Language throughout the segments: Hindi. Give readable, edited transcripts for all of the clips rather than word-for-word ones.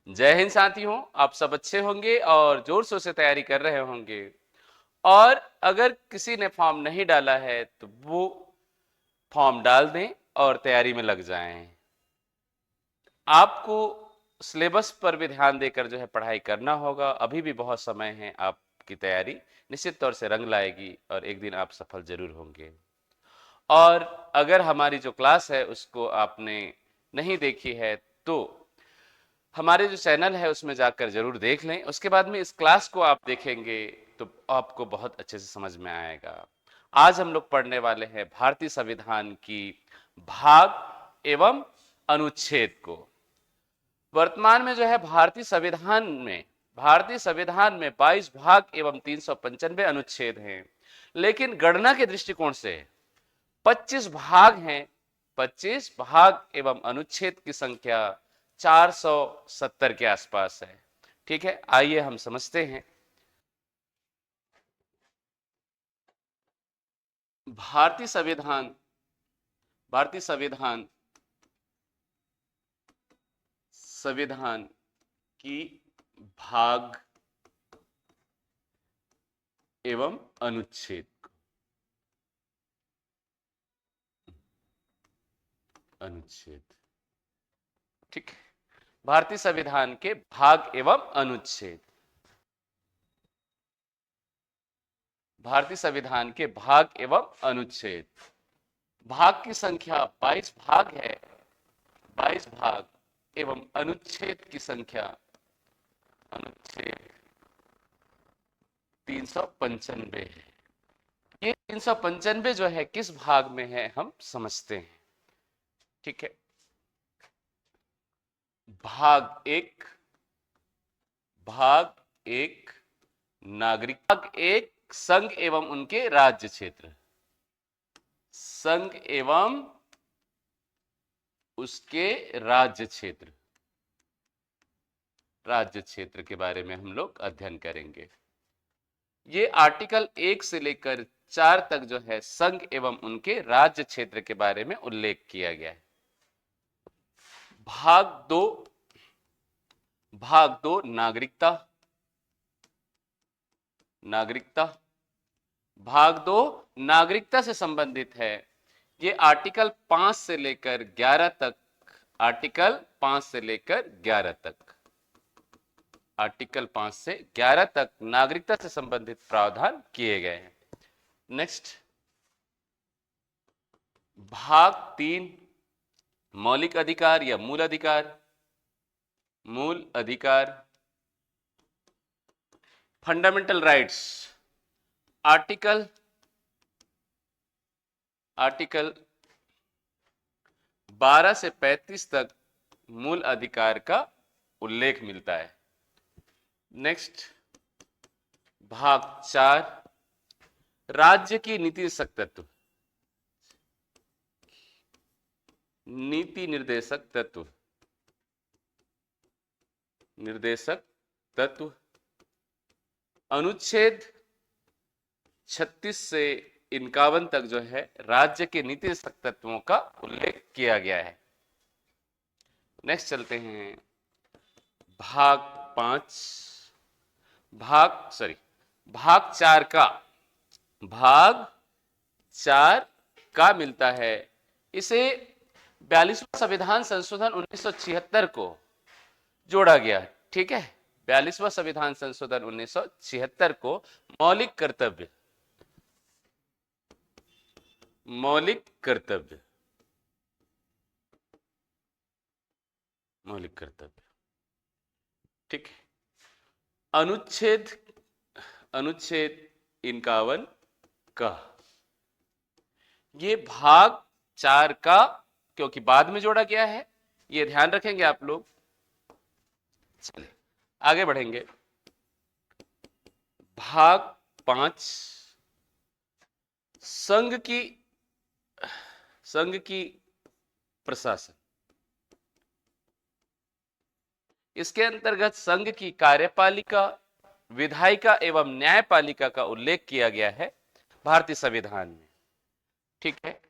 जय हिंद साथियों, आप सब अच्छे होंगे और जोर शोर से तैयारी कर रहे होंगे। और अगर किसी ने फॉर्म नहीं डाला है तो वो फॉर्म डाल दें और तैयारी में लग जाएं। आपको सिलेबस पर भी ध्यान देकर जो है पढ़ाई करना होगा। अभी भी बहुत समय है, आपकी तैयारी निश्चित तौर से रंग लाएगी और एक दिन आप सफल जरूर होंगे। और अगर हमारी जो क्लास है उसको आपने नहीं देखी है तो हमारे जो चैनल है उसमें जाकर जरूर देख लें। उसके बाद में इस क्लास को आप देखेंगे तो आपको बहुत अच्छे से समझ में आएगा। आज हम लोग पढ़ने वाले हैं भारतीय संविधान की भाग एवं अनुच्छेद को। वर्तमान में जो है भारतीय संविधान में 22 भाग एवं 395 अनुच्छेद हैं, लेकिन गणना के दृष्टिकोण से 25 भाग हैं। 25 भाग एवं अनुच्छेद की संख्या 470 के आसपास है। ठीक है, आइए हम समझते हैं। भारतीय संविधान भारतीय संविधान संविधान की भाग एवं अनुच्छेद ठीक है। भारतीय संविधान के भाग एवं अनुच्छेद। भारतीय संविधान के भाग एवं अनुच्छेद। भाग की संख्या 22 भाग है। 22 भाग एवं अनुच्छेद की संख्या अनुच्छेद 395 है। ये 395 जो है किस भाग में है हम समझते हैं। ठीक है, भाग एक। भाग एक नागरिक। भाग एक संघ एवं उनके राज्य क्षेत्र। संघ एवं उसके राज्य क्षेत्र। राज्य क्षेत्र के बारे में हम लोग अध्ययन करेंगे। ये आर्टिकल 1 से लेकर 4 तक जो है संघ एवं उनके राज्य क्षेत्र के बारे में उल्लेख किया गया है। भाग दो। भाग दो नागरिकता। नागरिकता। भाग दो नागरिकता से संबंधित है। ये आर्टिकल 5 से लेकर 11 तक। आर्टिकल 5 से लेकर 11 तक। आर्टिकल 5 से 11 तक नागरिकता से संबंधित प्रावधान किए गए हैं। नेक्स्ट, भाग 3 मौलिक अधिकार या मूल अधिकार। मूल अधिकार, फंडामेंटल राइट्स। आर्टिकल 12 से 35 तक मूल अधिकार का उल्लेख मिलता है। नेक्स्ट, भाग 4 राज्य की नीति निर्देशक तत्व। नीति निर्देशक तत्व। निर्देशक तत्व। अनुच्छेद 36 से 51 तक जो है राज्य के नीति निर्देशक तत्वों का उल्लेख किया गया है। नेक्स्ट चलते हैं भाग 5। भाग 4 का। भाग 4 का मिलता है। इसे 42वां संविधान संशोधन 1976 को जोड़ा गया। ठीक है, 42वां संविधान संशोधन 1976 को मौलिक कर्तव्य। मौलिक कर्तव्य। मौलिक कर्तव्य। ठीक है, अनुच्छेद 51 का। ये भाग 4 का क्योंकि बाद में जोड़ा गया है, ये ध्यान रखेंगे आप लोग। चलिए आगे बढ़ेंगे। भाग 5 संघ की प्रशासन। इसके अंतर्गत संघ की कार्यपालिका, विधायिका एवं न्यायपालिका का उल्लेख किया गया है भारतीय संविधान में। ठीक है,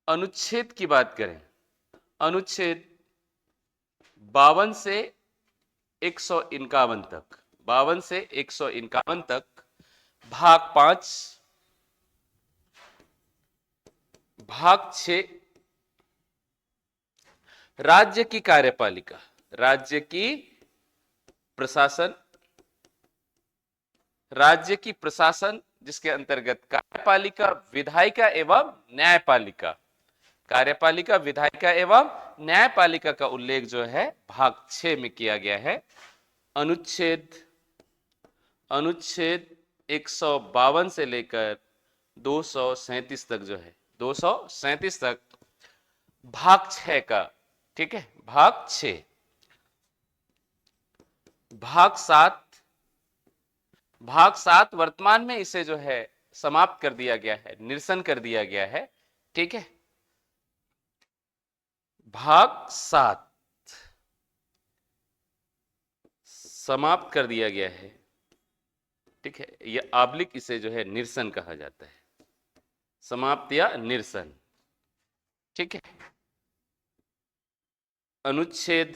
अनुच्छेद की बात करें। अनुच्छेद 52 से 151 तक, 52 से 151 तक। भाग 5, भाग 6, राज्य की कार्यपालिका, राज्य की प्रशासन, राज्य की प्रशासन जिसके अंतर्गत कार्यपालिका, विधायिका एवं न्यायपालिका, कार्यपालिका, विधायिका एवं न्यायपालिका का उल्लेख जो है भाग 6 में किया गया है। अनुच्छेद अनुच्छेद 152 से लेकर 237 तक जो है, 237 तक भाग 6 का, ठीक है। भाग 6, भाग 7, भाग 7 वर्तमान में इसे जो है समाप्त कर दिया गया है, निरसन कर दिया गया है, ठीक है। भाग 7 समाप्त कर दिया गया है, ठीक है। यह आब्लिक इसे जो है निरसन कहा जाता है, समाप्त या निरसन, ठीक है। अनुच्छेद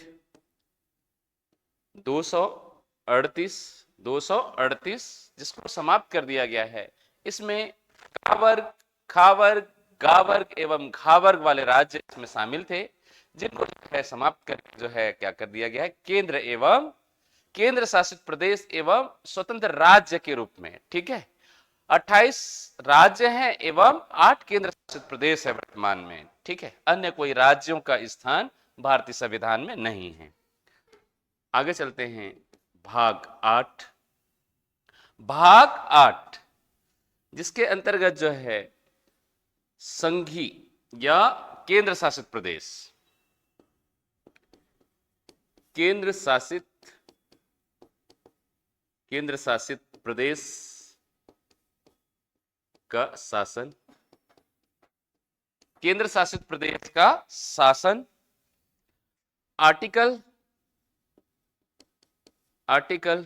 238, 238 जिसको समाप्त कर दिया गया है, इसमें कावर्ग, खावर्ग, गावर्ग एवं घावर्ग वाले राज्य इसमें शामिल थे, जिनको जो है समाप्त कर जो है क्या कर दिया गया है, केंद्र एवं केंद्र शासित प्रदेश एवं स्वतंत्र राज्य के रूप में, ठीक है। 28 राज्य हैं एवं 8 केंद्र शासित प्रदेश है वर्तमान में, ठीक है। अन्य कोई राज्यों का स्थान भारतीय संविधान में नहीं है। आगे चलते हैं, भाग 8, भाग 8 जिसके अंतर्गत जो है संघी या केंद्र शासित प्रदेश, केंद्र शासित प्रदेश का शासन, केंद्र शासित प्रदेश का शासन, आर्टिकल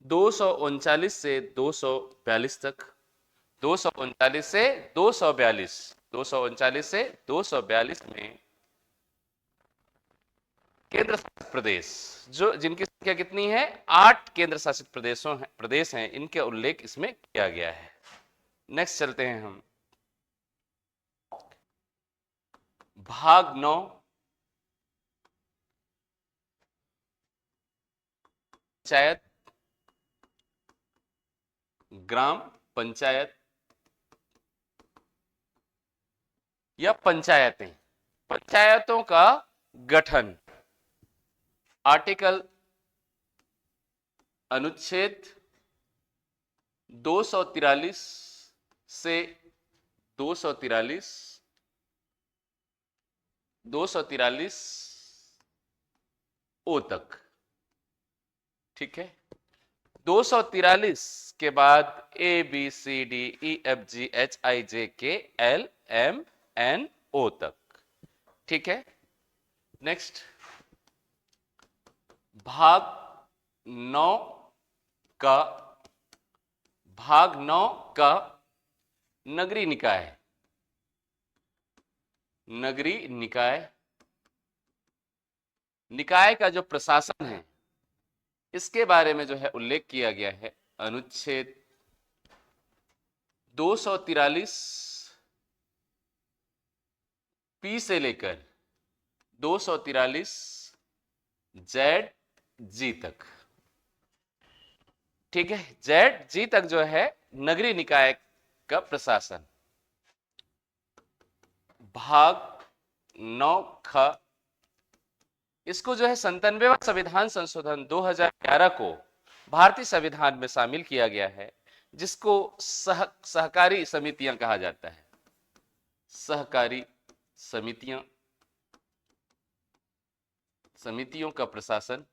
239 से 242 तक, 239 से 242, 239 से 242 में केंद्र शासित प्रदेश जो जिनकी संख्या कितनी है, 8 केंद्र शासित प्रदेश हैं, इनके उल्लेख इसमें किया गया है। नेक्स्ट चलते हैं हम, भाग 9, पंचायत, ग्राम पंचायत या पंचायतें, पंचायतों का गठन, आर्टिकल अनुच्छेद 243 से 243 ओ तक, ठीक है। 243 के बाद ABCDEFGHIJKLMNO तक, ठीक है। नेक्स्ट, भाग 9 का नगरीय निकाय, नगरीय निकाय का जो प्रशासन है इसके बारे में जो है उल्लेख किया गया है, अनुच्छेद 243 पी से लेकर 243 जेड जी तक, ठीक है। जेड जी तक जो है नगरीय निकाय का प्रशासन। भाग 9 ख, इसको जो है 97वां संविधान संशोधन 2011 को भारतीय संविधान में शामिल किया गया है, जिसको सहकारी समितियां कहा जाता है, सहकारी समितियों का प्रशासन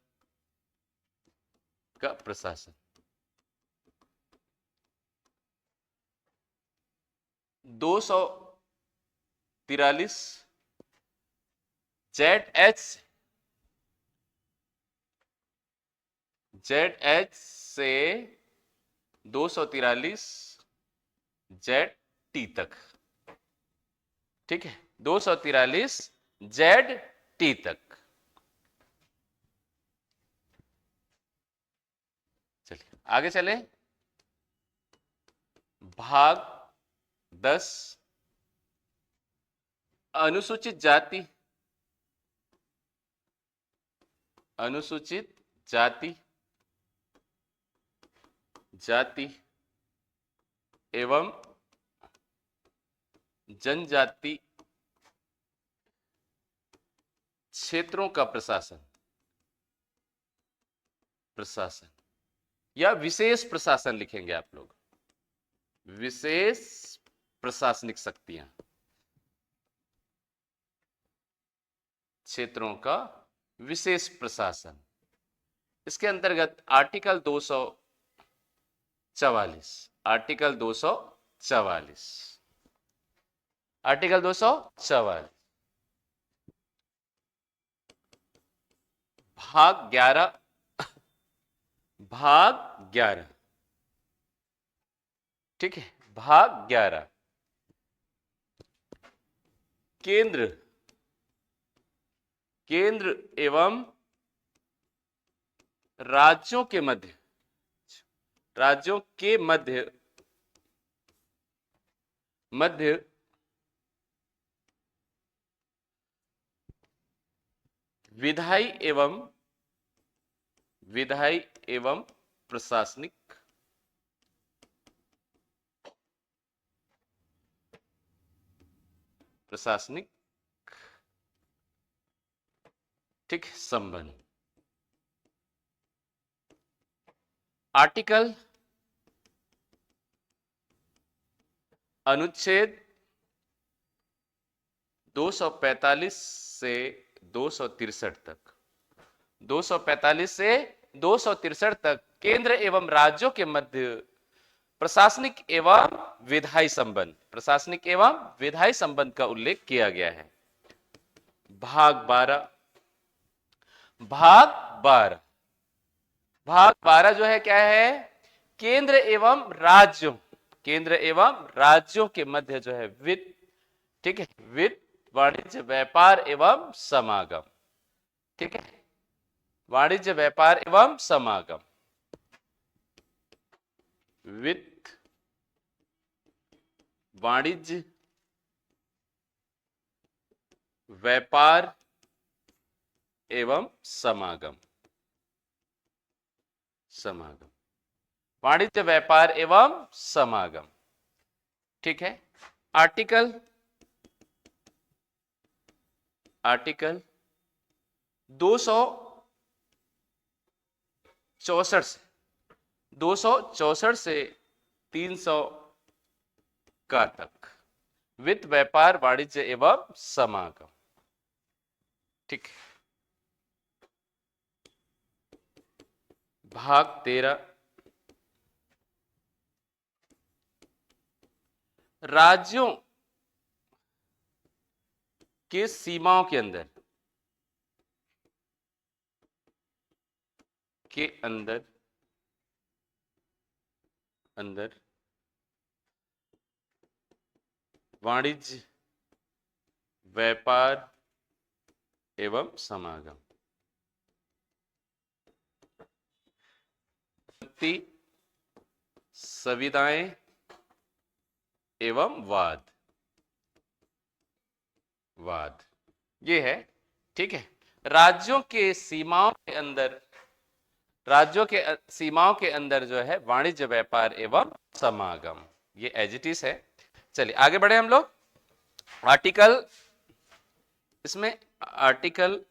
243 जेड से 243 जेड टी तक, ठीक है। 243 जेड टी तक। चलिए आगे चले। भाग 10 अनुसूचित जाति, अनुसूचित जाति जाति एवं जनजाति क्षेत्रों का प्रशासन, प्रशासन या विशेष प्रशासन लिखेंगे आप लोग, विशेष प्रशासनिक शक्तियां, क्षेत्रों का विशेष प्रशासन। इसके अंतर्गत आर्टिकल 244, आर्टिकल 244, आर्टिकल 244 भाग 11, भाग 11, ठीक है, भाग 11 केंद्र, केंद्र एवं राज्यों के मध्य, राज्यों के मध्य मध्य विधायी एवं प्रशासनिक प्रशासनिक ठीक संबंध। आर्टिकल अनुच्छेद 245 से 263 तक, 245 से 263 तक केंद्र एवं राज्यों के मध्य प्रशासनिक एवं विधायी संबंध, प्रशासनिक एवं विधायी संबंध का उल्लेख किया गया है। भाग 12, भाग 12, भाग 12 जो है क्या है, केंद्र एवं राज्यों, केंद्र एवं राज्यों के मध्य जो है वित्त, ठीक है, वित्त, वाणिज्य, व्यापार एवं समागम, ठीक है, वाणिज्य, व्यापार एवं समागम, वित्त, वाणिज्य, व्यापार एवं समागम, समागम, वाणिज्य, व्यापार एवं समागम, ठीक है। आर्टिकल 264 से 264 से 300 का तक वित्त, व्यापार, वाणिज्य एवं समागम, ठीक है। भाग 13 राज्यों के सीमाओं के अंदर, के अंदर वाणिज्य, व्यापार एवं समागम, संविदाएं एवं वाद, वाद, ये है, ठीक है। राज्यों के सीमाओं के अंदर, राज्यों के सीमाओं के अंदर जो है वाणिज्य, व्यापार एवं समागम, ये एज इट इज है। चलिए आगे बढ़े हम लोग। आर्टिकल, इसमें आर्टिकल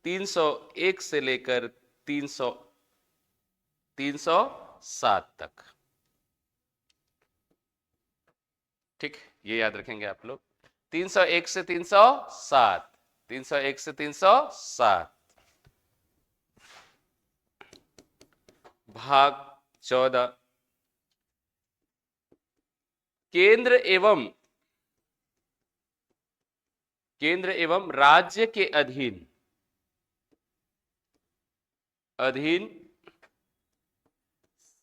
301 से लेकर 307 तक, ठीक, ये याद रखेंगे आप लोग। 301 से 307, 301 से 307। भाग 14 केंद्र एवं राज्य के अधीन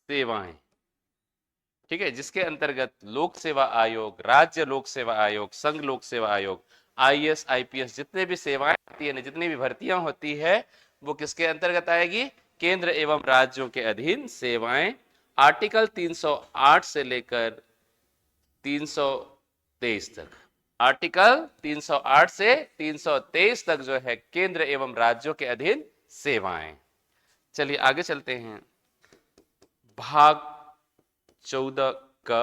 सेवाएं, ठीक है, जिसके अंतर्गत लोक सेवा आयोग, राज्य लोक सेवा आयोग, संघ लोक सेवा आयोग, आईएएस, आईपीएस, जितने भी सेवाएं होती है, जितनी भी भर्तियां होती है, वो किसके अंतर्गत आएगी? केंद्र एवं राज्यों के अधीन सेवाएं। आर्टिकल 308 से लेकर 323 तक, आर्टिकल 308 से 323 तक जो है केंद्र एवं राज्यों के अधीन सेवाएं। चलिए आगे चलते हैं। भाग 14 का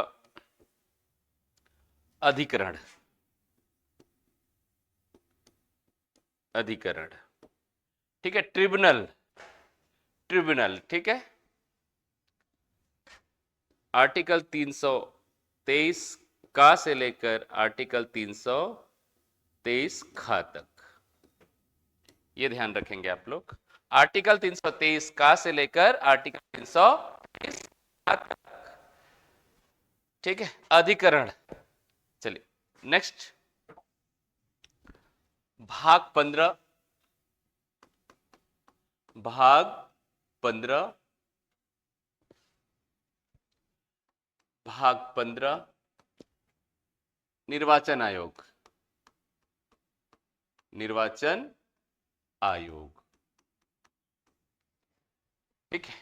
अधिकरण, अधिकरण, ठीक है, ट्रिब्यूनल, ट्रिब्यूनल, ठीक है। आर्टिकल 323 का से लेकर आर्टिकल 323 खा तक, ये ध्यान रखेंगे आप लोग। आर्टिकल 323 का से लेकर आर्टिकल 323 खा तक, ठीक है, अधिकरण। चलिए नेक्स्ट, भाग 15, भाग 15, भाग 15, निर्वाचन आयोग, निर्वाचन आयोग, ठीक है।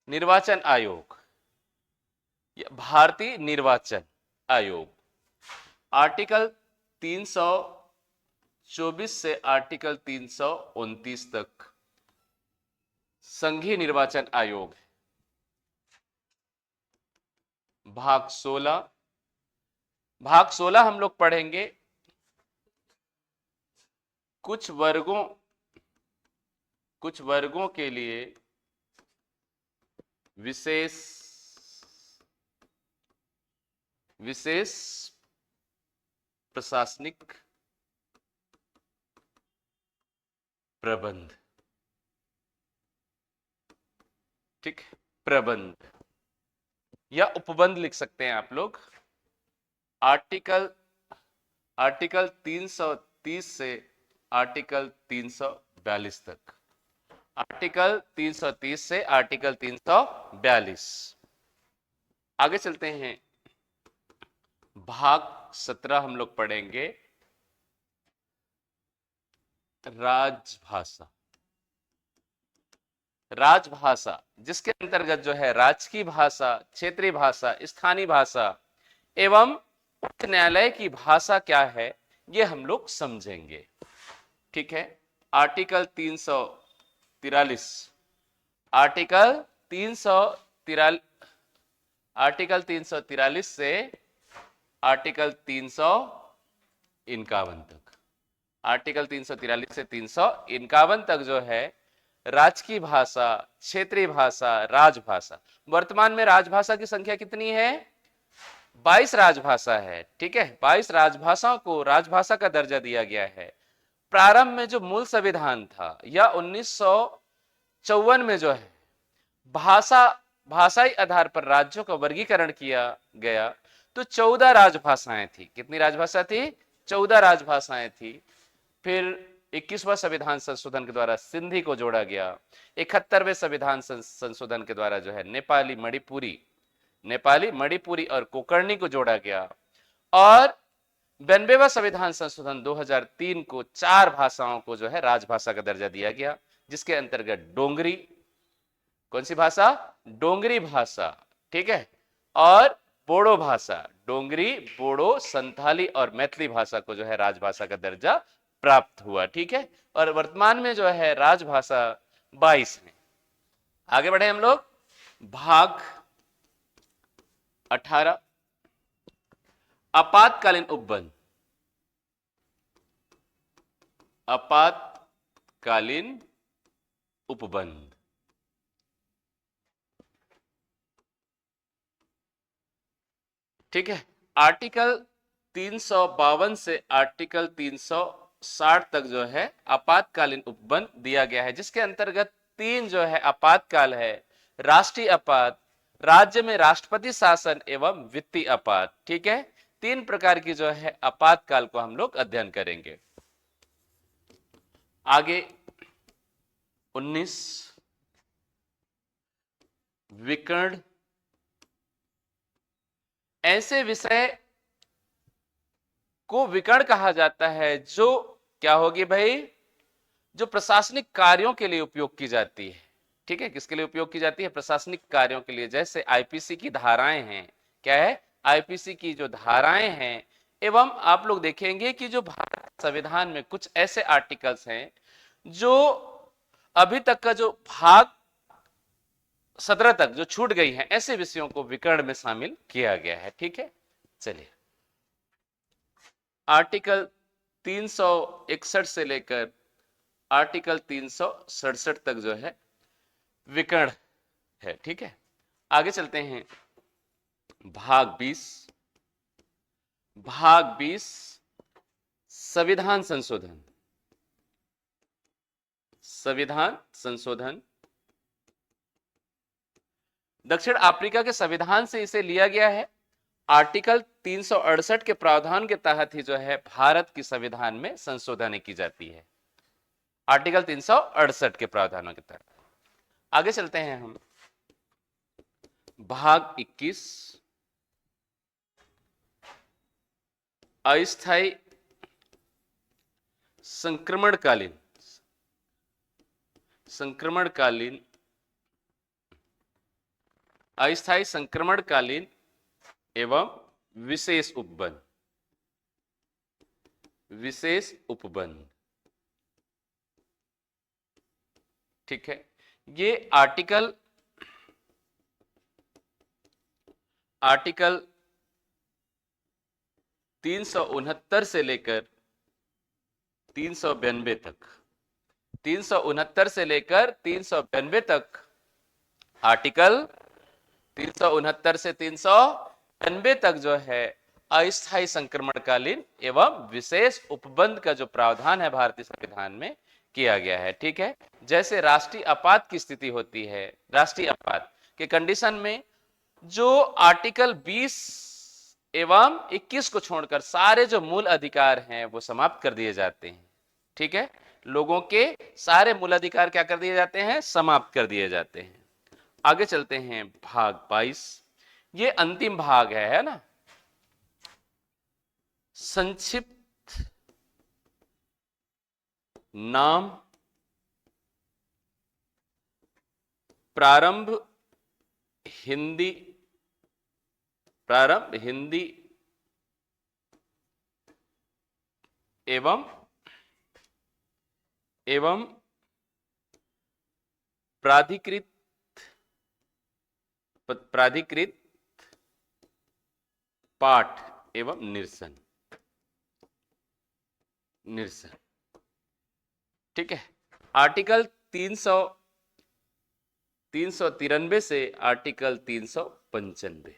निर्वाचन आयोग, भारतीय निर्वाचन आयोग, आर्टिकल 324 से आर्टिकल 329 तक संघीय निर्वाचन आयोग। भाग 16, भाग 16 हम लोग पढ़ेंगे कुछ वर्गों के लिए विशेष प्रशासनिक प्रबंध, ठीक, प्रबंध या उपबंध लिख सकते हैं आप लोग। आर्टिकल 330 से आर्टिकल 342 तक, आर्टिकल 330 से आर्टिकल 342। आगे चलते हैं, भाग 17 हम लोग पढ़ेंगे राजभाषा, राजभाषा जिसके अंतर्गत जो है राज्य की भाषा, क्षेत्रीय भाषा, स्थानीय भाषा एवं उच्च न्यायालय की भाषा क्या है ये हम लोग समझेंगे, ठीक है। आर्टिकल 343, आर्टिकल 343 से आर्टिकल 351 तक, आर्टिकल 343 से 351 तक जो है राज्य की भाषा, क्षेत्रीय भाषा, राजभाषा। वर्तमान में राजभाषा की संख्या कितनी है? 22 राजभाषा है, ठीक है। 22 राजभाषाओं को राजभाषा का दर्जा दिया गया है। प्रारंभ में जो मूल संविधान था या 1954 में जो है भाषाई आधार पर राज्यों का वर्गीकरण किया गया, तो 14 राजभाषाएं थी। कितनी राजभाषा थी? 14 राजभाषाएं थी। फिर 21वां संविधान संशोधन के द्वारा सिंधी को जोड़ा गया। 71वें संविधान संशोधन के द्वारा जो है नेपाली, मणिपुरी और कोंकणी को जोड़ा गया। और 92वां संविधान संशोधन 2003 को 4 भाषाओं को जो है राजभाषा का दर्जा दिया गया, जिसके अंतर्गत डोंगरी, कौन सी भाषा? डोंगरी भाषा, ठीक है, और बोडो भाषा, डोंगरी, बोडो, संथाली और मैथिली भाषा को जो है राजभाषा का दर्जा प्राप्त हुआ, ठीक है। और वर्तमान में जो है राजभाषा 22 है। आगे बढ़े हम लोग, भाग 18, आपातकालीन उपबंध, आपातकालीन उपबंध, ठीक है। आर्टिकल 352 से आर्टिकल 360 तक जो है आपातकालीन उपबंध दिया गया है, जिसके अंतर्गत 3 जो है आपातकाल है। राष्ट्रीय आपात, राज्य में राष्ट्रपति शासन एवं वित्तीय आपात, ठीक है। 3 प्रकार की जो है आपातकाल को हम लोग अध्ययन करेंगे। आगे 19, विकर्ण, ऐसे विषय को विकर्ण कहा जाता है जो क्या होगी भाई? जो प्रशासनिक कार्यों के लिए उपयोग की जाती है। ठीक है, किसके लिए उपयोग की जाती है? प्रशासनिक कार्यों के लिए। जैसे आईपीसी की धाराएं हैं, क्या है? आईपीसी की जो धाराएं हैं, एवं आप लोग देखेंगे कि जो भारत संविधान में कुछ ऐसे आर्टिकल्स हैं जो अभी तक का जो भाग 17 तक जो छूट गई हैं, ऐसे विषयों को विकर्ण में शामिल किया गया है। ठीक है, चलिए आर्टिकल 361 से लेकर आर्टिकल 367 तक जो है विकर्ण है। ठीक है, आगे चलते हैं। भाग 20 संविधान संशोधन। संविधान संशोधन दक्षिण अफ्रीका के संविधान से इसे लिया गया है। आर्टिकल 368 के प्रावधान के तहत ही जो है भारत की संविधान में संशोधन की जाती है। आर्टिकल 368 के प्रावधानों के तहत। आगे चलते हैं हम। भाग 21 अस्थायी संक्रमणकालीन अस्थायी संक्रमणकालीन एवं विशेष उपबंध। ठीक है, ये आर्टिकल 369 से लेकर 392 तक, 369 से लेकर 392 तक, आर्टिकल 369 से 392 तक जो है अस्थायी संक्रमणकालीन एवं विशेष उपबंध का जो प्रावधान है भारतीय संविधान में किया गया है। ठीक है, जैसे राष्ट्रीय आपात की स्थिति होती है, राष्ट्रीय आपात के कंडीशन में जो आर्टिकल 20 एवं 21 को छोड़कर सारे जो मूल अधिकार हैं वो समाप्त कर दिए जाते हैं। ठीक है, लोगों के सारे मूल अधिकार क्या कर दिए जाते हैं? समाप्त कर दिए जाते हैं। आगे चलते हैं। भाग 22 ये अंतिम भाग है ना। संक्षिप्त नाम प्रारंभ हिंदी एवं प्राधिकृत पाठ एवं निरसन। ठीक है, आर्टिकल 393 से आर्टिकल 395।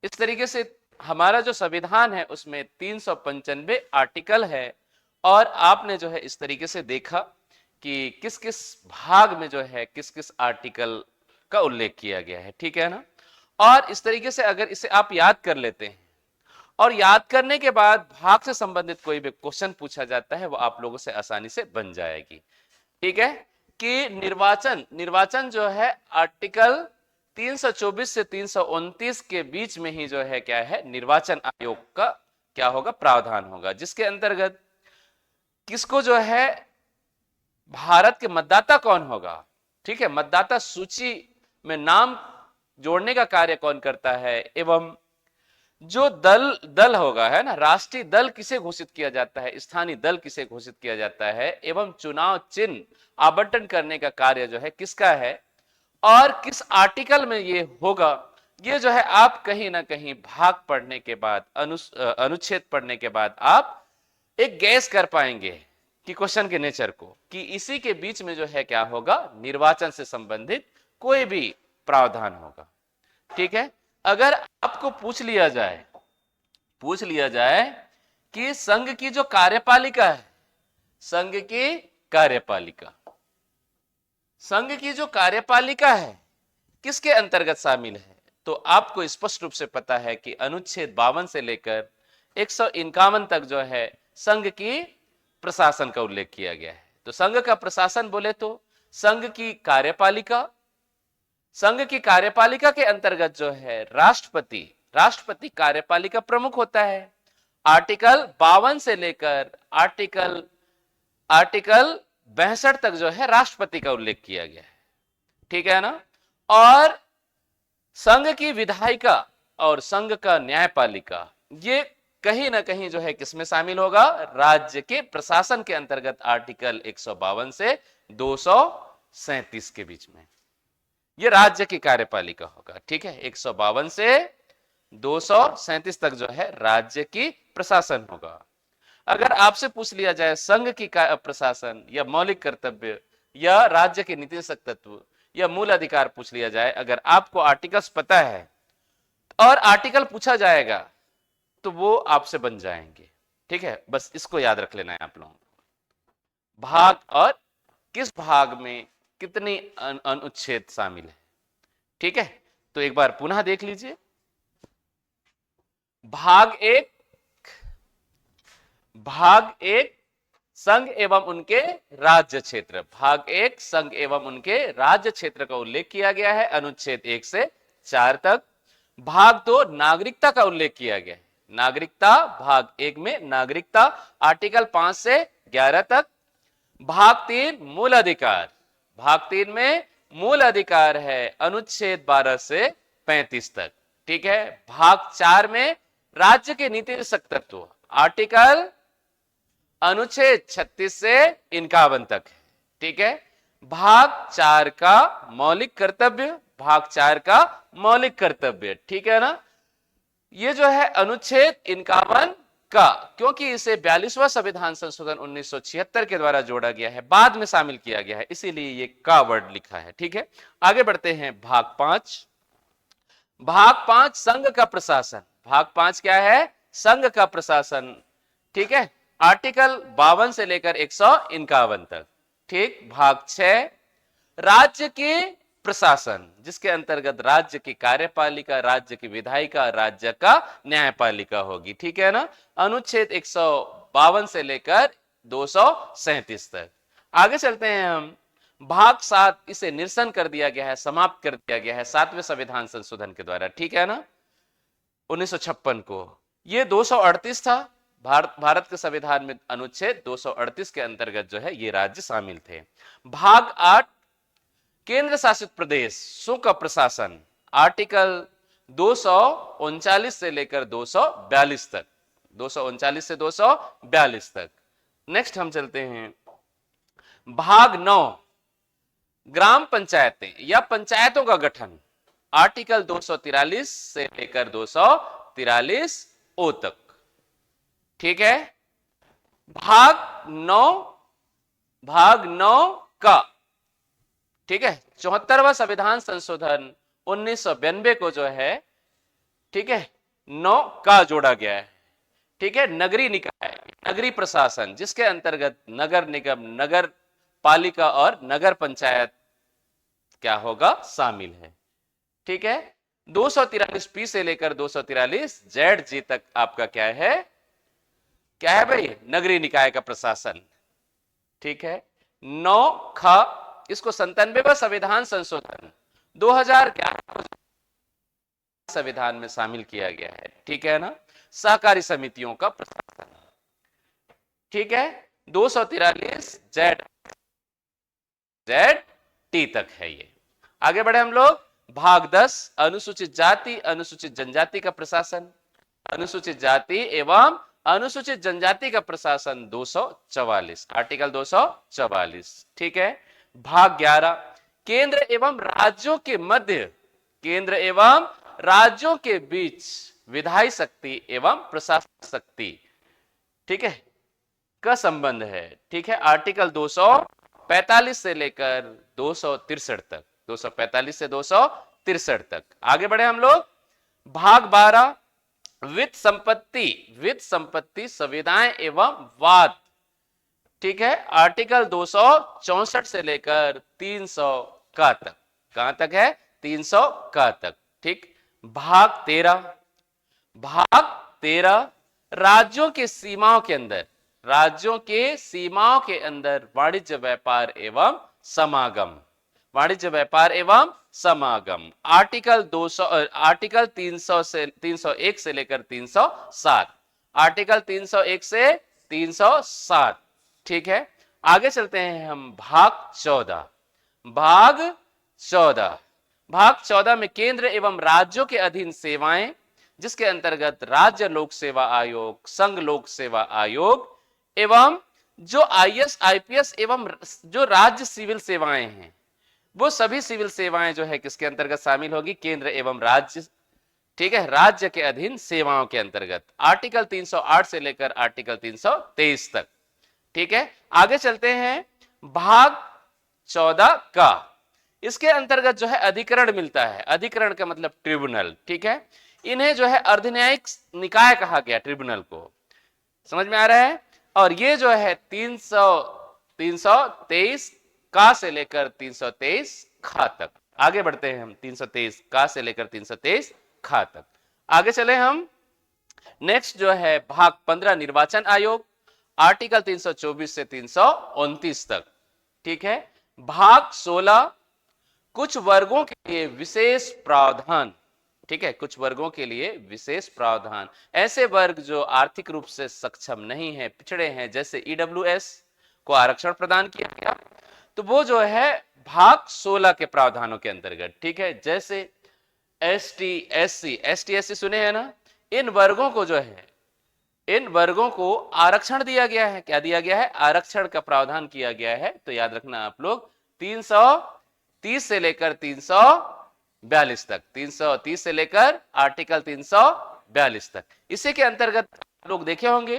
इस तरीके से हमारा जो संविधान है उसमें 395 आर्टिकल है, और आपने जो है इस तरीके से देखा कि किस किस भाग में जो है किस किस आर्टिकल का उल्लेख किया गया है। ठीक है ना। और इस तरीके से अगर इसे आप याद कर लेते हैं और याद करने के बाद भाग से संबंधित कोई भी क्वेश्चन पूछा जाता है वो आप लोगों से आसानी से बन जाएगी। ठीक है, कि निर्वाचन जो है आर्टिकल 324 से 329 के बीच में ही जो है क्या है निर्वाचन आयोग का क्या होगा प्रावधान होगा, जिसके अंतर्गत किसको जो है भारत के मतदाता कौन होगा, ठीक है, मतदाता सूची में नाम जोड़ने का कार्य कौन करता है, एवं जो दल होगा है ना, राष्ट्रीय दल किसे घोषित किया जाता है, स्थानीय दल किसे घोषित किया जाता है, एवं चुनाव चिन्ह आवंटन करने का कार्य जो है किसका है और किस आर्टिकल में ये होगा, ये जो है आप कहीं ना कहीं भाग पढ़ने के बाद अनुच्छेद पढ़ने के बाद आप एक गैस कर पाएंगे कि क्वेश्चन के नेचर को, कि इसी के बीच में जो है क्या होगा निर्वाचन से संबंधित कोई भी प्रावधान होगा। ठीक है, अगर आपको पूछ लिया जाए कि संघ की जो कार्यपालिका है, संघ की कार्यपालिका है किसके अंतर्गत शामिल है, तो आपको स्पष्ट रूप से पता है कि अनुच्छेद 52 से लेकर 151 तक जो है संघ की प्रशासन का उल्लेख किया गया है। तो संघ का प्रशासन बोले तो संघ की कार्यपालिका के अंतर्गत जो है राष्ट्रपति कार्यपालिका प्रमुख होता है। आर्टिकल 52 से लेकर आर्टिकल 62 तक जो है राष्ट्रपति का उल्लेख किया गया है, ठीक है ना। और संघ की विधायिका और संघ का न्यायपालिका ये कहीं ना कहीं जो है किसमें शामिल होगा, राज्य के प्रशासन के अंतर्गत आर्टिकल 152 से 237 के बीच में ये राज्य की कार्यपालिका होगा, ठीक है। 152 से 237 तक जो है राज्य की प्रशासन होगा। अगर आपसे पूछ लिया जाए संघ की प्रशासन या मौलिक कर्तव्य या राज्य के नीतिशक तत्व या मूल अधिकार पूछ लिया जाए, अगर आपको आर्टिकल्स पता है और आर्टिकल पूछा जाएगा तो वो आपसे बन जाएंगे, ठीक है। बस इसको याद रख लेना है आप लोगों को, भाग और किस भाग में कितनी अनुच्छेद शामिल है, ठीक है। तो एक बार पुनः देख लीजिए, भाग एक संघ एवं उनके राज्य क्षेत्र, भाग 1 संघ एवं उनके राज्य क्षेत्र का उल्लेख किया गया है अनुच्छेद 1 से 4 तक। भाग 2 नागरिकता का उल्लेख किया गया है, नागरिकता भाग 1 में नागरिकता आर्टिकल 5 से 11 तक। भाग 3 मूल अधिकार, भाग 3 में मूल अधिकार है अनुच्छेद 12 से 35 तक, ठीक है। भाग 4 में राज्य के नीतिशक तत्व आर्टिकल अनुच्छेद 36 से 51 तक है, ठीक है। भाग 4 का मौलिक कर्तव्य, भाग 4 का मौलिक कर्तव्य, ठीक है ना। ये जो है अनुच्छेद 51 का, क्योंकि इसे 42वां संविधान संशोधन 1976 के द्वारा जोड़ा गया है, बाद में शामिल किया गया है, इसीलिए ये का वर्ड लिखा है, ठीक है। आगे बढ़ते हैं भाग 5। भाग 5 संघ का प्रशासन, भाग 5 क्या है, संघ का प्रशासन, ठीक है। आर्टिकल 52 से लेकर 151 तक, ठीक। भाग 6 राज्य के प्रशासन, जिसके अंतर्गत राज्य की कार्यपालिका, राज्य की विधायिका, राज्य का न्यायपालिका होगी, ठीक है ना। अनुच्छेद 152 से लेकर 237 तक। आगे चलते हैं हम, भाग 7 इसे निरसन कर दिया गया है, समाप्त कर दिया गया है 7वें संविधान संशोधन के द्वारा, ठीक है ना, 1956 को। ये 238 था, भारत के संविधान में अनुच्छेद 238 के अंतर्गत जो है ये राज्य शामिल थे। भाग 8 केंद्र शासित प्रदेशों का प्रशासन, आर्टिकल 239 से लेकर 242 तक, 239 से 242 तक। नेक्स्ट हम चलते हैं भाग 9 ग्राम पंचायतें या पंचायतों का गठन, आर्टिकल 243 से लेकर 243 ओ तक, ठीक है। भाग 9 का, ठीक है, 74वां संविधान संशोधन 1992 को जो है, ठीक है, 9 का जोड़ा गया है, ठीक है। नगरीय निकाय, नगरीय प्रशासन, जिसके अंतर्गत नगर निगम, नगर पालिका और नगर पंचायत क्या होगा, शामिल है, ठीक है। 243 पी से लेकर 243 जेड जी तक आपका क्या है भाई, नगरीय निकाय का प्रशासन, ठीक है। 9 ख इसको 97वां संविधान संशोधन 2011 संविधान में शामिल किया गया है, ठीक है ना, सहकारी समितियों का प्रशासन, ठीक है। 243 जेड टी तक है ये। आगे बढ़े हम लोग, भाग 10 अनुसूचित जाति अनुसूचित जनजाति का प्रशासन, अनुसूचित जाति एवं अनुसूचित जनजाति का प्रशासन 244, आर्टिकल 244, ठीक है। भाग 11 केंद्र एवं राज्यों के मध्य, केंद्र एवं राज्यों के बीच विधायी शक्ति एवं प्रशासनिक शक्ति, ठीक है, का संबंध है, ठीक है। आर्टिकल 245 से लेकर 263 तक, 245 से 263 तक। आगे बढ़े हम लोग, भाग 12 वित्त संपत्ति सुविधाएं एवं वाद, ठीक है। आर्टिकल 264 से लेकर 300 का तक, कहां तक है, 300 का तक, ठीक। भाग 13 राज्यों के सीमाओं के अंदर, राज्यों के सीमाओं के अंदर वाणिज्य व्यापार एवं समागम, वाणिज्य व्यापार एवं समागम, आर्टिकल 301 से लेकर 307, आर्टिकल 301 से 307, ठीक है। आगे चलते हैं हम भाग 14। भाग 14, भाग 14 में केंद्र एवं राज्यों के अधीन सेवाएं, जिसके अंतर्गत राज्य लोक सेवा आयोग, संघ लोक सेवा आयोग एवं जो आईएएस आईपीएस एवं जो राज्य सिविल सेवाएं हैं, वो सभी सिविल सेवाएं जो है किसके अंतर्गत शामिल होगी? केंद्र एवं राज्य, ठीक है, राज्य के अधीन सेवाओं के अंतर्गत। आर्टिकल 308 से लेकर आर्टिकल 323 तक। ठीक है, आगे चलते हैं भाग 14 का। इसके अंतर्गत जो है अधिकरण मिलता है। अधिकरण का मतलब ट्रिब्यूनल। ठीक है, इन्हें जो है अर्धन्यायिक निकाय कहा गया, ट्रिब्यूनल को। समझ में आ रहा है? और ये जो है 323 का से लेकर 323 खा तक। आगे बढ़ते हैं हम 323 का से लेकर 323 खा तक। आगे चले हम, नेक्स्ट जो है भाग 15 निर्वाचन आयोग, आर्टिकल 324 से 329 तक। ठीक है, भाग 16 कुछ वर्गों के लिए विशेष प्रावधान। ठीक है, कुछ वर्गों के लिए विशेष प्रावधान, ऐसे वर्ग जो आर्थिक रूप से सक्षम नहीं है, पिछड़े हैं, जैसे ईडब्ल्यूएस को आरक्षण प्रदान किया गया, तो वो जो है भाग 16 के प्रावधानों के अंतर्गत। ठीक है, जैसे एसटी एससी सुने हैं ना, इन वर्गों को जो है, इन वर्गों को आरक्षण दिया गया है। क्या दिया गया है? आरक्षण का प्रावधान किया गया है। तो याद रखना आप लोग, 330 से लेकर 342 तक, 330 से लेकर आर्टिकल 342 तक। इसी के अंतर्गत लोग देखे होंगे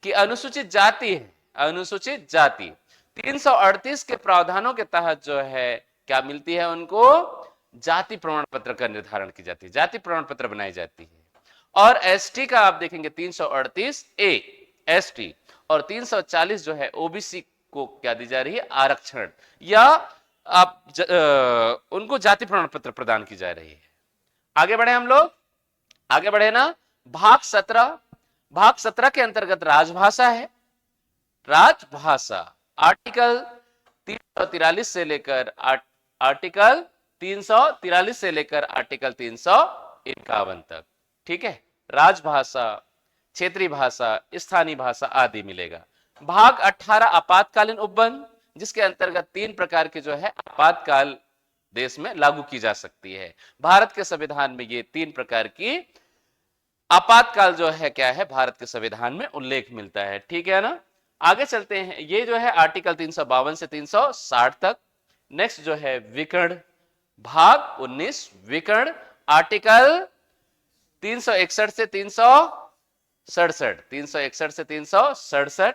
कि अनुसूचित जाति है, अनुसूचित जाति 338 के प्रावधानों के तहत जो है क्या मिलती है उनको? जाति प्रमाण पत्र का निर्धारण की जाती है, जाति प्रमाण पत्र बनाई जाती है। और एसटी का आप देखेंगे 338 ए एसटी, और 340 जो है ओबीसी को क्या दी जा रही है? आरक्षण, या आप उनको जाति प्रमाण पत्र प्रदान की जा रही है। आगे बढ़े हम लोग, आगे बढ़े ना। भाग 17, भाग 17 के अंतर्गत राजभाषा है। राजभाषा आर्टिकल 343 से लेकर आर्टिकल 343 से लेकर आर्टिकल 351 तक। ठीक है, राजभाषा, क्षेत्रीय भाषा, स्थानीय भाषा आदि मिलेगा। भाग 18 आपातकालीन उपबंध, जिसके अंतर्गत 3 प्रकार के जो है आपातकाल देश में लागू की जा सकती है। भारत के संविधान में ये 3 प्रकार की आपातकाल जो है क्या है? भारत के संविधान में उल्लेख मिलता है। ठीक है ना। आगे चलते हैं, ये जो है आर्टिकल 352 से 360 तक। नेक्स्ट जो है विकर्ण, भाग 19 विकर्ण, आर्टिकल 361 से 367, 361 से 367।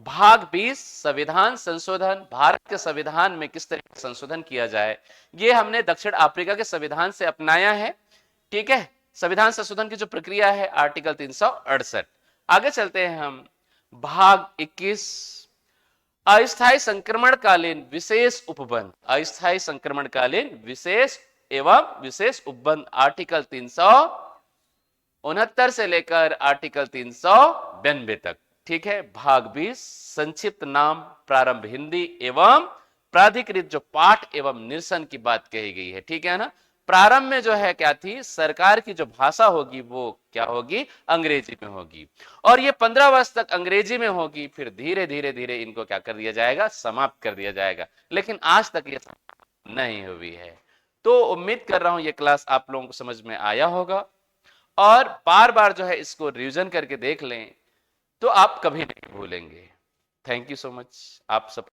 भाग 20 संविधान संशोधन, भारत के संविधान में किस तरह का संशोधन किया जाए, ये हमने दक्षिण अफ्रीका के संविधान से अपनाया है। ठीक है, संविधान संशोधन की जो प्रक्रिया है आर्टिकल 368। आगे चलते हैं हम, भाग 21 अस्थायी संक्रमणकालीन विशेष उपबंध, अस्थायी संक्रमणकालीन विशेष एवं विशेष उपबंध, आर्टिकल 369 से लेकर आर्टिकल 392 तक। ठीक है, भाग 20 संक्षिप्त नाम, प्रारंभ हिंदी एवं प्राधिकृत जो पाठ एवं निरसन की बात कही गई है। ठीक है ना। प्रारंभ में जो है क्या थी? सरकार की जो भाषा होगी वो क्या होगी? अंग्रेजी में होगी, और ये 15 वर्ष तक अंग्रेजी में होगी। फिर धीरे धीरे धीरे इनको क्या कर दिया जाएगा? समाप्त कर दिया जाएगा। लेकिन आज तक ये नहीं हुई है। तो उम्मीद कर रहा हूं ये क्लास आप लोगों को समझ में आया होगा, और बार बार जो है इसको रिवीजन करके देख लें तो आप कभी नहीं भूलेंगे। थैंक यू सो मच आप सब।